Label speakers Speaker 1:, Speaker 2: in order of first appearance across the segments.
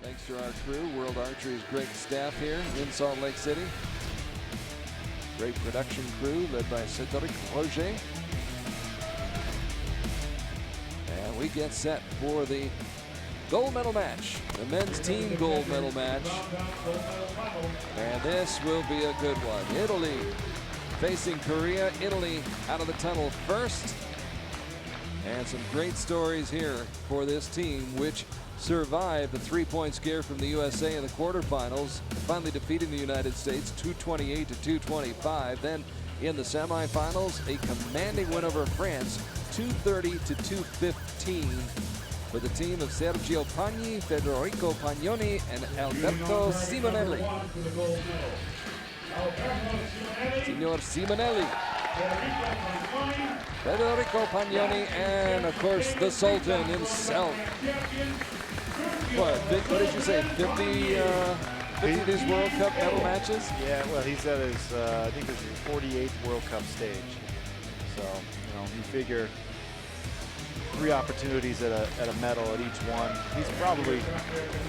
Speaker 1: Thanks to our crew, World Archery's great staff here in Salt Lake City. Great production crew led by Frederico. And we get set for the gold medal match, the men's team gold medal match. And this will be a good one. Italy facing Korea. Italy out of the tunnel first. And some great stories here for this team, which survived a 3-point scare from the USA in the quarterfinals, finally defeating the United States 228 to 225. Then in the semifinals, a commanding win over France 230 to 215 for the team of Sergio Pagni, Frederico Pagnogni, and Alberto Simonelli. Signor Simonelli, Frederico Pagnogni, and of course the Sultan himself. What did you say, 50 of these World Cup medal matches?
Speaker 2: Yeah, well, he's at his, I think this is his 48th World Cup stage. So, you know, you figure 3 opportunities at a medal at each one. He's probably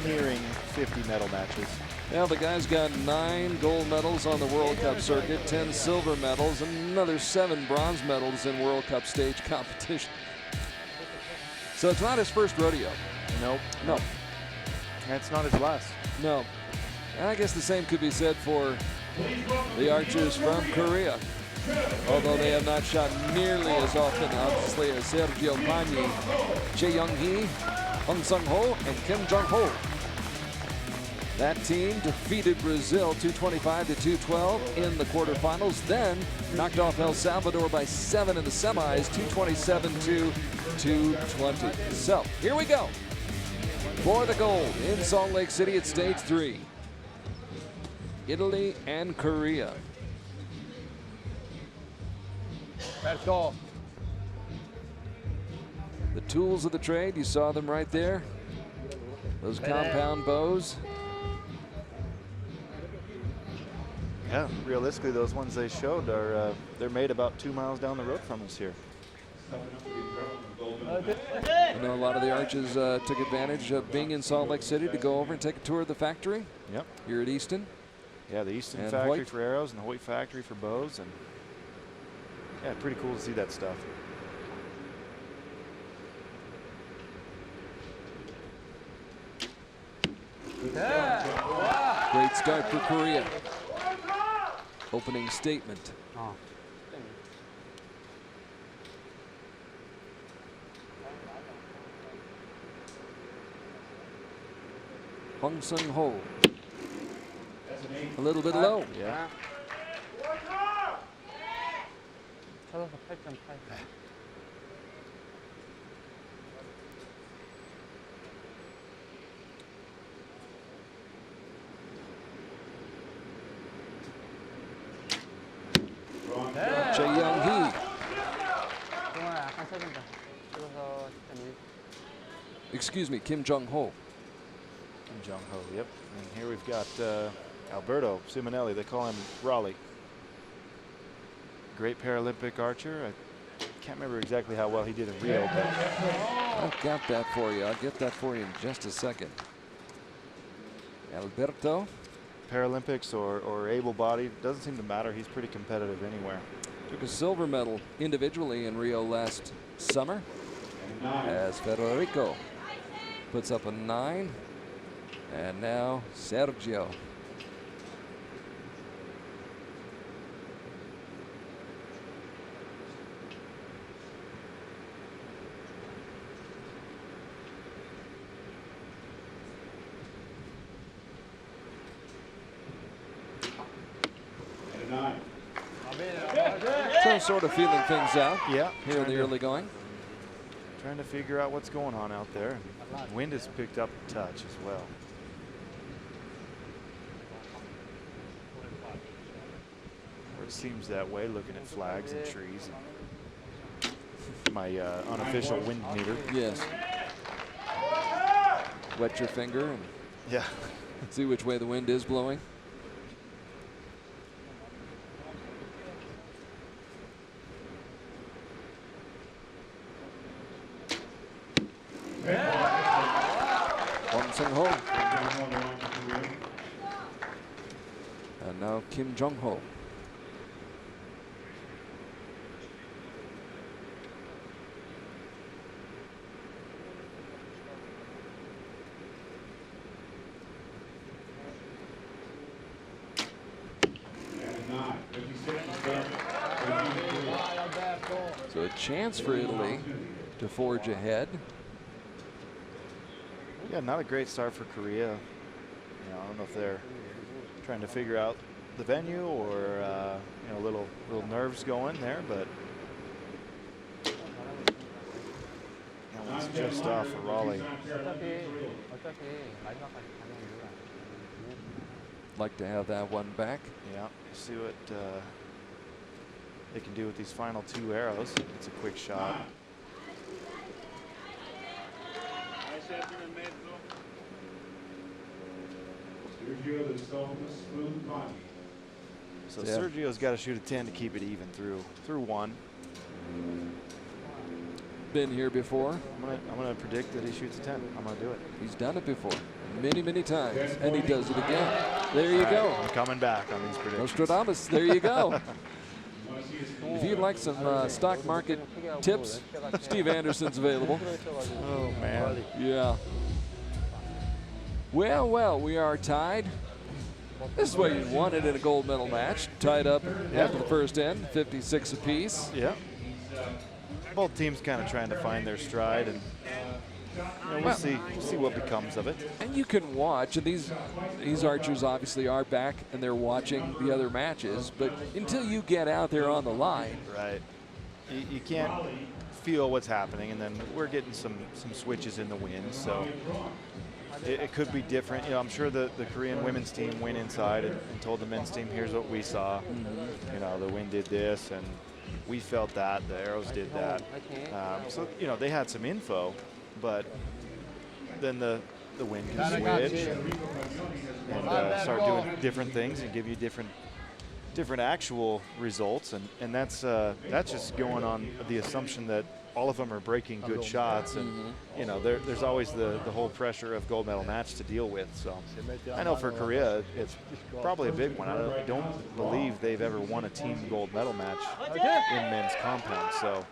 Speaker 2: nearing 50 medal matches.
Speaker 1: Well, the guy's got 9 gold medals on the World Cup circuit, 10 silver medals, and another 7 bronze medals in World Cup stage competition. So it's not his first rodeo.
Speaker 2: Nope.
Speaker 1: No.
Speaker 2: And it's not his last.
Speaker 1: No. And I guess the same could be said for the archers from Korea. Although they have not shot nearly as often, obviously, as Sergio Pagni, Yonghee, Ho, and Kim Jongho. That team defeated Brazil 225 to 212 in the quarterfinals, then knocked off El Salvador by 7 in the semis, 227 to 220. So here we go for the gold in Salt Lake City at stage 3. Italy and Korea.
Speaker 3: Alberto.
Speaker 1: The tools of the trade, you saw them right there. Those compound bows.
Speaker 2: Yeah, realistically, those ones they showed are they're made about 2 miles down the road from us here.
Speaker 1: I know a lot of the archers took advantage of being in Salt Lake City to go over and take a tour of the factory.
Speaker 2: Yep.
Speaker 1: Here at Easton.
Speaker 2: Yeah, the Easton
Speaker 1: and
Speaker 2: factory
Speaker 1: Hoyt
Speaker 2: for arrows and the Hoyt factory for bows, and yeah, pretty cool to see that stuff.
Speaker 1: Great start for Korea. Opening statement. Ho. A little bit low.
Speaker 2: Yeah.
Speaker 1: Yonghee. Excuse me, Kim Jongho.
Speaker 2: Jongho, yep. And here we've got Alberto Simonelli. They call him Raleigh. Great Paralympic archer. I can't remember exactly how well he did in Rio, but
Speaker 1: I've got that for you. I'll get that for you in just a second. Alberto.
Speaker 2: Paralympics or able-bodied, doesn't seem to matter. He's pretty competitive anywhere.
Speaker 1: Took a silver medal individually in Rio last summer, as Federico puts up a 9. And now Sergio. So sort of feeling things out.
Speaker 2: Yeah,
Speaker 1: here in the early going.
Speaker 2: Trying to figure out what's going on out there. Wind has picked up a touch as well. Or it seems that way, looking at flags and trees. My unofficial wind meter.
Speaker 1: Yes. Wet your finger and
Speaker 2: yeah,
Speaker 1: see which way the wind is blowing. Jongho. And now Jongho. So a chance for Italy to forge ahead.
Speaker 2: Yeah, not a great start for Korea. I don't know if they're trying to figure out the venue or little nerves going there, but that one's just off for Raleigh.
Speaker 1: Like to have that one back.
Speaker 2: Yeah, see what they can do with these final 2 arrows. It's a quick shot. So Sergio's got to shoot a 10 to keep it even through 1.
Speaker 1: Been here before.
Speaker 2: I'm gonna predict that he shoots a 10. I'm gonna do it.
Speaker 1: He's done it before, many, many times, and he does it again. There you go.
Speaker 2: I'm coming back on these predictions.
Speaker 1: Nostradamus, there you go. If you'd like some stock market tips, Steve Anderson's available.
Speaker 2: Oh, man.
Speaker 1: Yeah. Well, we are tied. This is what you wanted in a gold medal match. Tied up after the first end, 56 apiece.
Speaker 2: Yeah. Both teams kind of trying to find their stride, and we'll see what becomes of it.
Speaker 1: And you can watch, and these archers obviously are back and they're watching the other matches, but until you get out there on the line.
Speaker 2: Right. You can't feel what's happening, and then we're getting some switches in the wind, so it could be different. I'm sure the Korean women's team went inside and told the men's team, here's what we saw. The wind did this, and we felt that. The arrows did that. So, they had some info, but then the wind can switch and start doing different things and give you different actual results, and that's just going on the assumption that all of them are breaking good shots, and there's always the whole pressure of gold medal match to deal with. So I know for Korea it's probably a big one. I don't believe they've ever won a team gold medal match in men's compound, so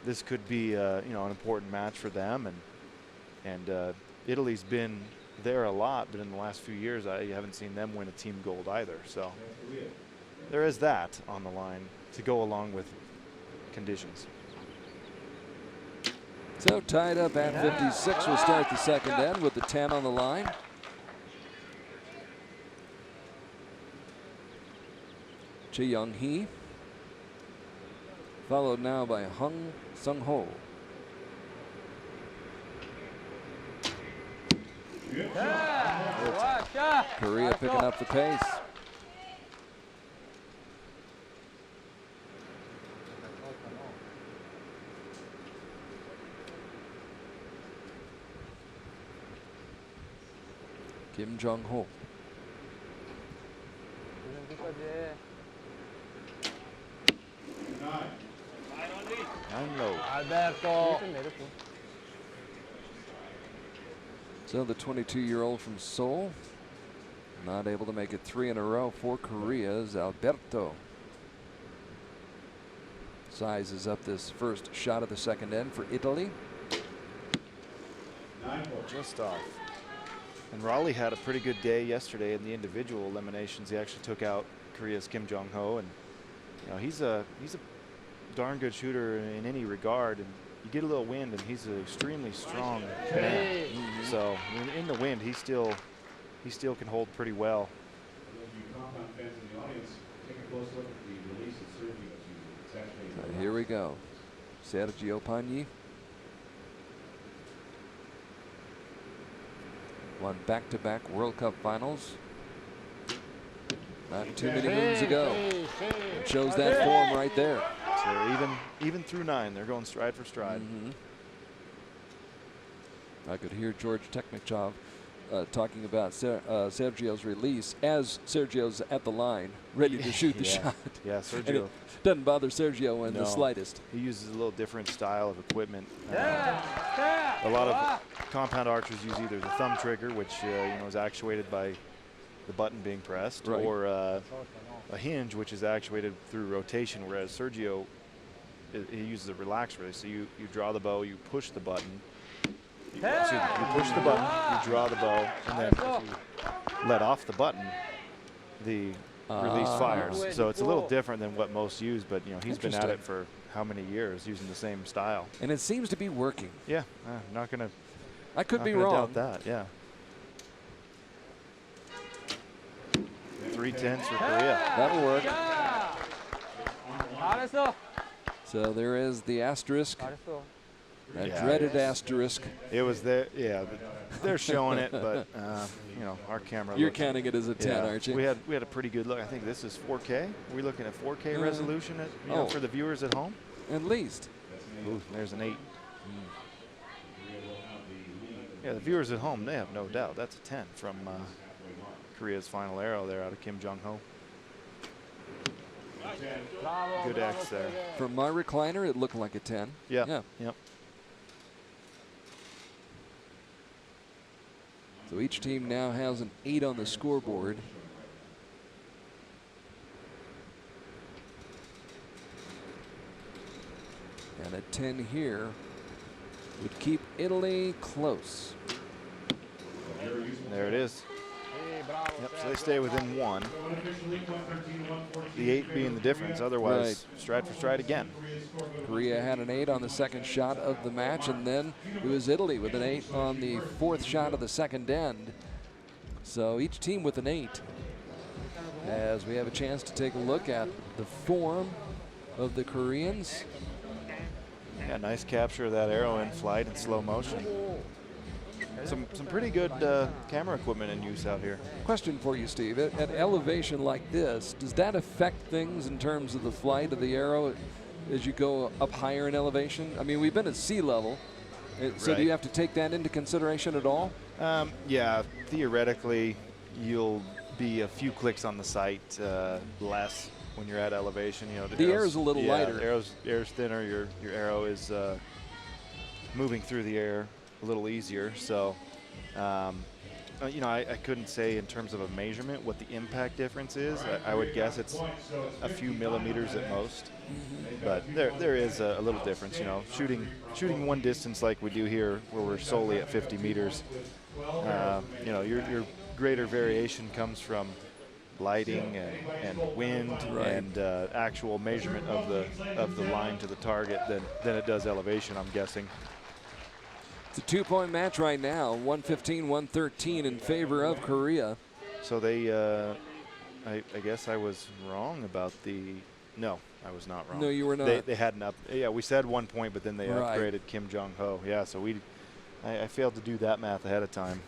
Speaker 2: this could be an important match for them, and Italy's been there a lot, but in the last few years I haven't seen them win a team gold either. So there is that on the line to go along with conditions.
Speaker 1: So tied up at 56. We'll start the second end with the 10 on the line. Yonghee, followed now by Jongho. Korea picking up the pace. Jongho.
Speaker 3: Alberto.
Speaker 1: So the 22-year-old from Seoul, not able to make it 3 in a row for Korea's Alberto. Sizes up this first shot of the second end for Italy.
Speaker 2: Just off. And Raleigh had a pretty good day yesterday in the individual eliminations. He actually took out Korea's Jongho, and he's a darn good shooter in any regard. And you get a little wind, and he's an extremely strong man. So in the wind, he still can hold pretty well.
Speaker 1: So here we go. Sergio Pagni. Won back-to-back World Cup finals not too many moons ago. It shows that form right there.
Speaker 2: So even through 9, they're going stride for stride.
Speaker 1: I could hear George Teknichov talking about Sergio's release as Sergio's at the line, ready to shoot the shot.
Speaker 2: Yeah, Sergio.
Speaker 1: And it doesn't bother Sergio in the slightest.
Speaker 2: He uses a little different style of equipment. A lot of compound archers use either the thumb trigger, which you know, is actuated by the button being pressed,
Speaker 1: right,
Speaker 2: or a hinge, which is actuated through rotation, whereas Sergio, he uses a relaxed release. So you draw the bow, you push the button, you push the button, you draw the bow, and then if you let off the button, the release fires. So it's a little different than what most use, but you know, he's been at it for how many years using the same style.
Speaker 1: And it seems to be working.
Speaker 2: Yeah, not gonna.
Speaker 1: I could be
Speaker 2: Doubt
Speaker 1: wrong.
Speaker 2: that, yeah. 3-10 for Korea.
Speaker 1: That'll work. So there is the asterisk. That dreaded asterisk.
Speaker 2: It was there, yeah. They're showing it, but you know, our camera.
Speaker 1: You're counting it as a 10,
Speaker 2: yeah,
Speaker 1: aren't you?
Speaker 2: We had a pretty good look. I think this is 4K. Are we looking at 4K resolution at, you know, for the viewers at home?
Speaker 1: At least.
Speaker 2: Ooh, there's an 8. Yeah, the viewers at home, they have no doubt. That's a 10 from Korea's final arrow there out of Kim Jongho. Good X there.
Speaker 1: From my recliner, it looked like a 10.
Speaker 2: Yeah.
Speaker 1: Yeah.
Speaker 2: Yep.
Speaker 1: So each team now has an 8 on the scoreboard. And a 10 here would keep Italy close.
Speaker 2: There it is. Yep, so they stay within 1. The 8 being the difference. Otherwise, stride for stride again.
Speaker 1: Korea had an 8 on the second shot of the match, and then it was Italy with an 8 on the 4th shot of the second end. So each team with an 8. As we have a chance to take a look at the form of the Koreans.
Speaker 2: Yeah, nice capture of that arrow in flight in slow motion. Some pretty good camera equipment in use out here.
Speaker 1: Question for you, Steve. At elevation like this, does that affect things in terms of the flight of the arrow as you go up higher in elevation? I mean, we've been at sea level, so do you have to take that into consideration at all?
Speaker 2: Yeah, theoretically, you'll be a few clicks on the sight less when you're at elevation. You know,
Speaker 1: the air is a little lighter.
Speaker 2: The air's thinner. Your arrow is moving through the air a little easier. So, you know, I couldn't say in terms of a measurement what the impact difference is. I would guess it's a few millimeters at most. But there is a little difference. You know, shooting one distance like we do here, where we're solely at 50 meters. You know, your greater variation comes from lighting and wind and actual measurement of the line to the target than it does elevation, I'm guessing.
Speaker 1: It's a 2-point match right now, 115-113 in favor of Korea.
Speaker 2: So they, I guess I was wrong about no, I was not wrong.
Speaker 1: No, you were not.
Speaker 2: They had an up, yeah, we said 1 point, but then they upgraded Kim Jong-ho. Yeah, so I failed to do that math ahead of time.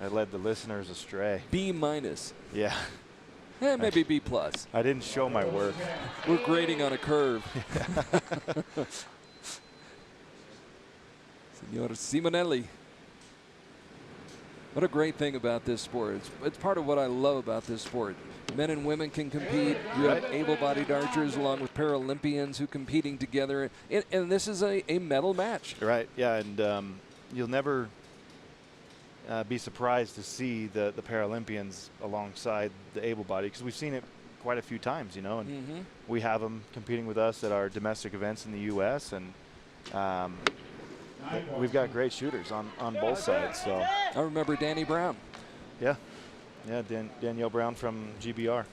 Speaker 2: I led the listeners astray.
Speaker 1: B minus.
Speaker 2: Yeah.
Speaker 1: Maybe B plus.
Speaker 2: I didn't show my work.
Speaker 1: We're grading on a curve. Senor Simonelli. What a great thing about this sport. It's part of what I love about this sport. Men and women can compete. You have able-bodied archers along with Paralympians who competing together. And this is a medal match.
Speaker 2: Right, yeah, and you'll never be surprised to see the Paralympians alongside the able-bodied, because we've seen it quite a few times, you know, and we have them competing with us at our domestic events in the U.S., and we've got great shooters on both sides. So
Speaker 1: I remember Danny Brown.
Speaker 2: Yeah, Danielle Brown from GBR.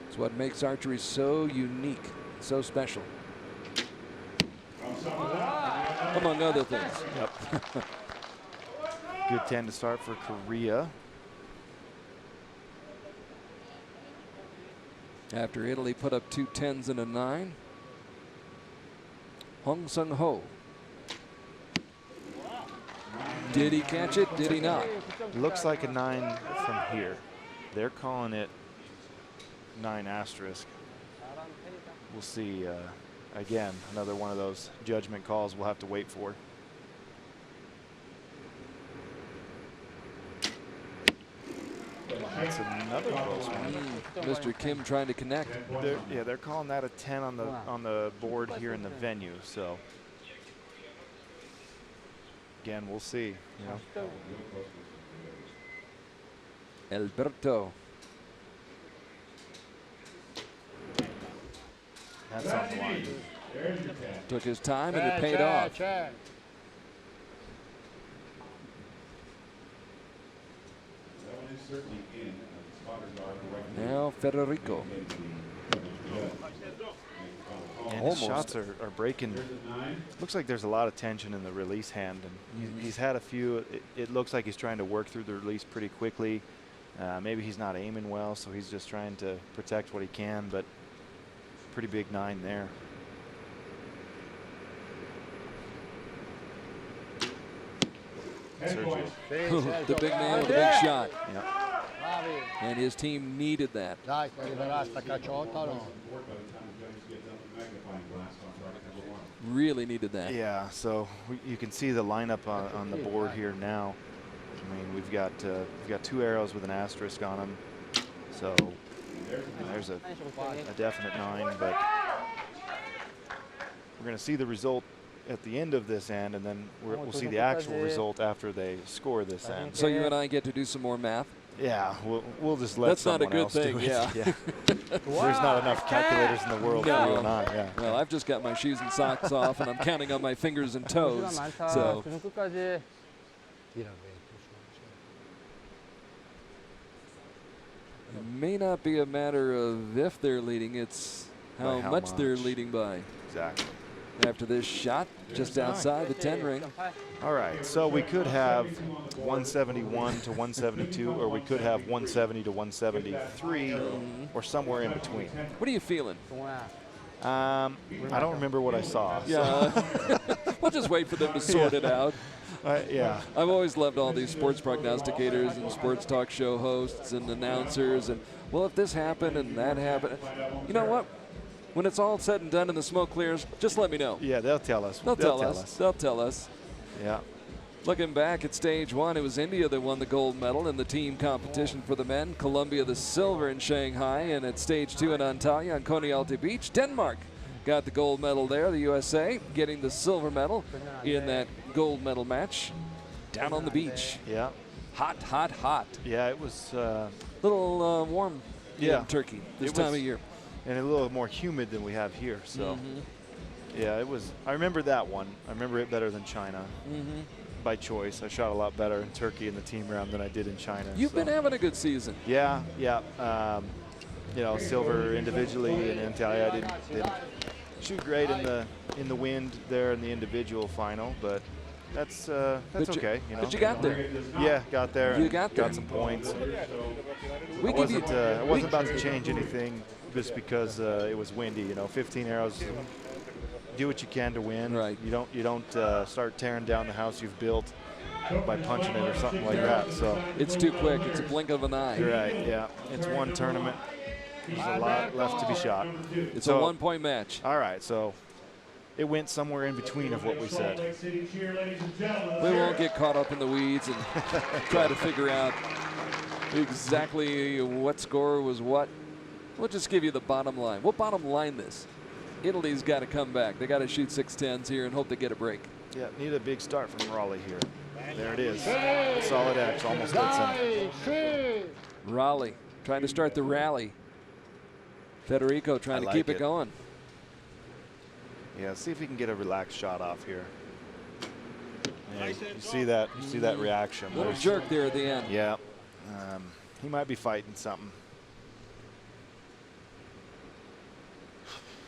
Speaker 1: It's what makes archery so unique, so special. Among other things.
Speaker 2: Yep. Good 10 to start for Korea.
Speaker 1: After Italy put up 2 10s and a 9. Hong Sung-ho. Did he catch it? Did he not?
Speaker 2: Looks like a 9 from here. They're calling it 9 asterisk. We'll see. Again, another one of those judgment calls we'll have to wait for. That's another close one.
Speaker 1: Mr. Kim trying to connect.
Speaker 2: They're calling that a 10 on the board here in the venue. So again, we'll see. You know.
Speaker 1: Alberto.
Speaker 2: That's on the line.
Speaker 1: Took his time and it paid off.
Speaker 3: Check.
Speaker 1: Now Federico.
Speaker 2: And his shots are breaking. Looks like there's a lot of tension in the release hand, and he's had a few. It looks like he's trying to work through the release pretty quickly. Maybe he's not aiming well, so he's just trying to protect what he can, but pretty big 9 there. Sergio.
Speaker 1: The big man with a big shot.
Speaker 2: Yeah.
Speaker 1: And his team needed that.
Speaker 3: Dai, che arriverà sta cacciotta, no?
Speaker 1: Really needed that.
Speaker 2: Yeah, so you can see the lineup on the board here now. I mean, we've got 2 arrows with an asterisk on them. So there's a definite 9, but we're going to see the result at the end of this end, and then we'll see the actual result after they score this end.
Speaker 1: So you and I get to do some more math.
Speaker 2: Yeah, we'll just let someone else do it.
Speaker 1: That's not a good thing,
Speaker 2: Yeah. There's not enough calculators in the world for you and I. Yeah.
Speaker 1: Well, I've just got my shoes and socks off, and I'm counting on my fingers and toes. So it may not be a matter of if they're leading, it's how much they're leading by.
Speaker 2: Exactly.
Speaker 1: After this shot, just outside the 10 ring.
Speaker 2: All right, so we could have 171 to 172, or we could have 170 to 173, or somewhere in between.
Speaker 1: What are you feeling?
Speaker 2: I don't remember what I saw.
Speaker 1: Yeah, so. We'll just wait for them to sort it out.
Speaker 2: Yeah.
Speaker 1: I've always loved all these sports prognosticators and sports talk show hosts and announcers. And, well, if this happened and that happened, you know what? When it's all said and done and the smoke clears, just let me know.
Speaker 2: Yeah, they'll tell us.
Speaker 1: They'll tell us. They'll tell us.
Speaker 2: Yeah.
Speaker 1: Looking back at stage 1, it was India that won the gold medal in the team competition for the men, Colombia the silver in Shanghai, and at stage 2 in Antalya on Coney Alti Beach, Denmark got the gold medal there, the USA getting the silver medal in that gold medal match down on the beach.
Speaker 2: Yeah.
Speaker 1: Hot, hot, hot.
Speaker 2: Yeah, it was
Speaker 1: little warm in Turkey this time of year.
Speaker 2: And a little more humid than we have here, so yeah, it was. I remember that one. I remember it better than China by choice. I shot a lot better in Turkey in the team round than I did in China.
Speaker 1: You've been having a good season.
Speaker 2: Yeah, yeah. You know, silver individually in Antalya. I didn't shoot great in the wind there in the individual final, but that's okay. You know,
Speaker 1: but you got there.
Speaker 2: Yeah, got there.
Speaker 1: You got there.
Speaker 2: Got some points.
Speaker 1: I
Speaker 2: wasn't about to change anything just because it was windy. You know, 15 arrows. Do what you can to win.
Speaker 1: Right.
Speaker 2: You don't start tearing down the house you've built by punching it or something like that. So
Speaker 1: it's too quick. It's a blink of an eye.
Speaker 2: Right. Yeah. It's one tournament. There's a lot left to be shot.
Speaker 1: It's a 1-point match.
Speaker 2: All right. So it went somewhere in between of what we said.
Speaker 1: We won't get caught up in the weeds and try to figure out exactly what score was what. We'll just give you the bottom line. We'll bottom line this. Italy's got to come back. They got to shoot 6-10s here and hope they get a break.
Speaker 2: Yeah, need a big start from Raleigh here. There it is. Solid X, almost gets him.
Speaker 1: Raleigh trying to start the rally. Federico trying to keep it going.
Speaker 2: Yeah, see if we can get a relaxed shot off here. Yeah, you see that? You see that reaction?
Speaker 1: Little jerk there at the end.
Speaker 2: Yeah, he might be fighting something.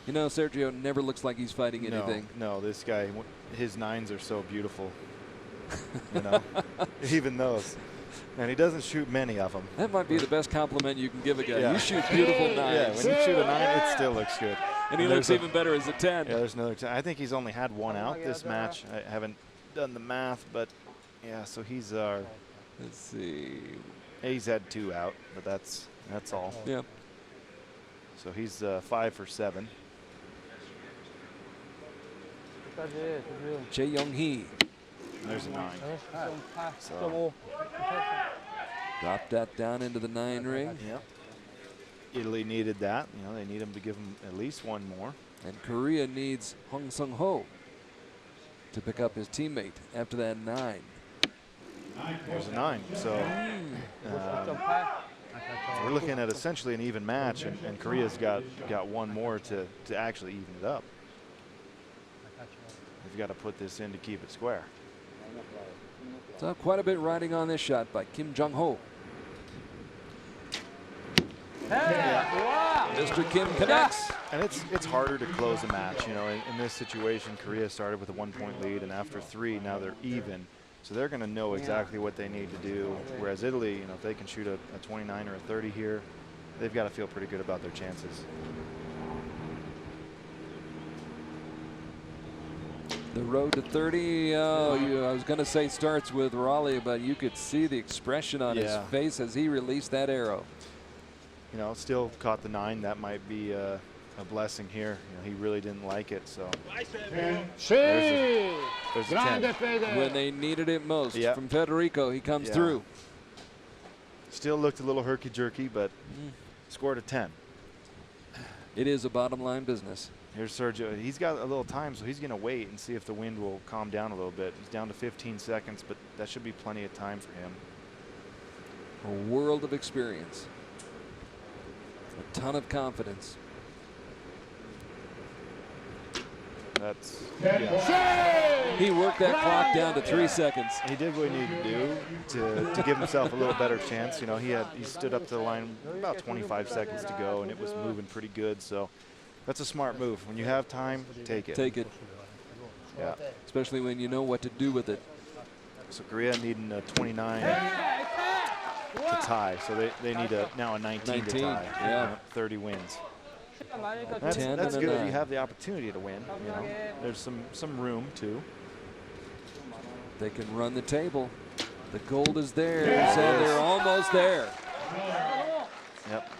Speaker 1: You know, Sergio never looks like he's fighting anything.
Speaker 2: No, this guy, his 9s are so beautiful. You know, even those. And he doesn't shoot many of them.
Speaker 1: That might be the best compliment you can give a guy. Yeah. You shoot beautiful 9s.
Speaker 2: Yeah, when you shoot a 9, it still looks good.
Speaker 1: And he looks even better as a 10.
Speaker 2: Yeah, there's another 10. I think he's only had 1 out this match. I haven't done the math, but yeah, so he's our.
Speaker 1: Let's see.
Speaker 2: He's had 2 out, but that's all.
Speaker 1: Yeah.
Speaker 2: So he's 5 for 7.
Speaker 1: Yonghee.
Speaker 2: There's a 9. So
Speaker 1: Drop that down into the 9 ring.
Speaker 2: Yep. Italy needed that. You know, they need him to give him at least one more.
Speaker 1: And Korea needs Jongho to pick up his teammate after that 9.
Speaker 2: There's a 9. So we're looking at essentially an even match, and Korea's got one more to actually even it up. They've got to put this in to keep it square.
Speaker 1: So quite a bit riding on this shot by Kim Jongho. Mr. Kim connects.
Speaker 2: And it's harder to close a match. You know, in this situation, Korea started with a 1-point lead, and after 3, now they're even. So they're going to know exactly what they need to do. Whereas Italy, you know, if they can shoot a 29 or a 30 here, they've got to feel pretty good about their chances.
Speaker 1: The road to 30, I was going to say starts with Raleigh, but you could see the expression on his face as he released that arrow.
Speaker 2: You know, still caught the 9. That might be a blessing here. You know, he really didn't like it, so. There's a 10.
Speaker 1: When they needed it most from Frederico, he comes through.
Speaker 2: Still looked a little herky-jerky, but scored a 10.
Speaker 1: It is a bottom line business.
Speaker 2: Here's Sergio. He's got a little time, so he's going to wait and see if the wind will calm down a little bit. He's down to 15 seconds, but that should be plenty of time for him.
Speaker 1: A world of experience. A ton of confidence.
Speaker 2: That's
Speaker 1: He worked that clock down to 3 seconds.
Speaker 2: He did what he needed to do to give himself a little better chance. You know, he stood up to the line about 25 seconds to go, and it was moving pretty good. So that's a smart move. When you have time, take it.
Speaker 1: Take it.
Speaker 2: Yeah.
Speaker 1: Especially when you know what to do with it.
Speaker 2: So Korea needing a 29 to tie. So they need now a 19 to tie.
Speaker 1: Yeah.
Speaker 2: 30 wins.
Speaker 1: That's
Speaker 2: good that you have the opportunity to win. You know, there's some room too.
Speaker 1: They can run the table. The gold is theirs, and they're almost there.
Speaker 2: Yep.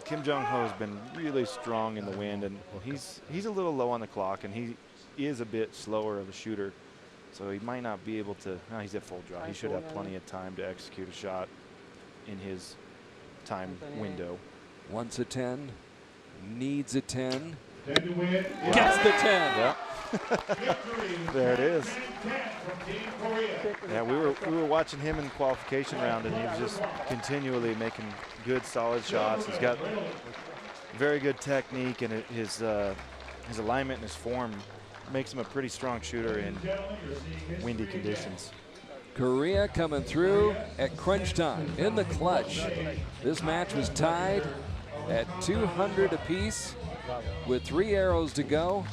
Speaker 2: Kim Jongho has been really strong in the wind, and he's a little low on the clock, and he is a bit slower of a shooter, so he might not be able to. No, he's at full draw. He should have plenty of time to execute a shot in his time window.
Speaker 1: Wants a 10, needs a 10, gets the 10.
Speaker 2: Yeah. There it is. Yeah, we were watching him in the qualification round, and he was just continually making good, solid shots. He's got very good technique, and his alignment and his form makes him a pretty strong shooter in windy conditions.
Speaker 1: Korea coming through at crunch time in the clutch. This match was tied at 200 apiece with 3 arrows to go.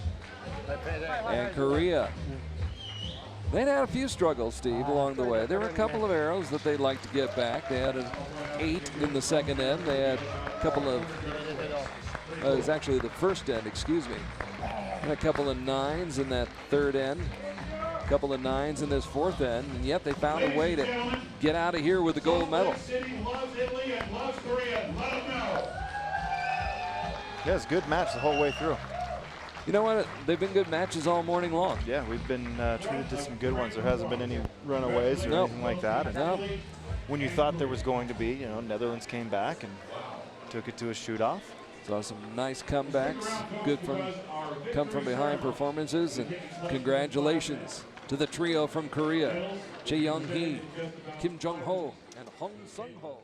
Speaker 1: And Korea, they'd had a few struggles, Steve, along the way. There were a couple of arrows that they'd like to get back. They had an 8 in the second end. They had a couple of, it was actually the first end, excuse me. And a couple of 9s in that third end. A couple of 9s in this fourth end. And yet they found a way to get out of here with the gold medal.
Speaker 2: Yeah, it's a good match the whole way through.
Speaker 1: You know what? They've been good matches all morning long.
Speaker 2: Yeah, we've been treated to some good ones. There hasn't been any runaways or anything like that. And when you thought there was going to be, you know, Netherlands came back and took it to a shoot-off.
Speaker 1: Saw some nice comebacks, good come from behind performances, and congratulations to the trio from Korea, Yonghee, Kim Jongho, and Hong Sung-ho.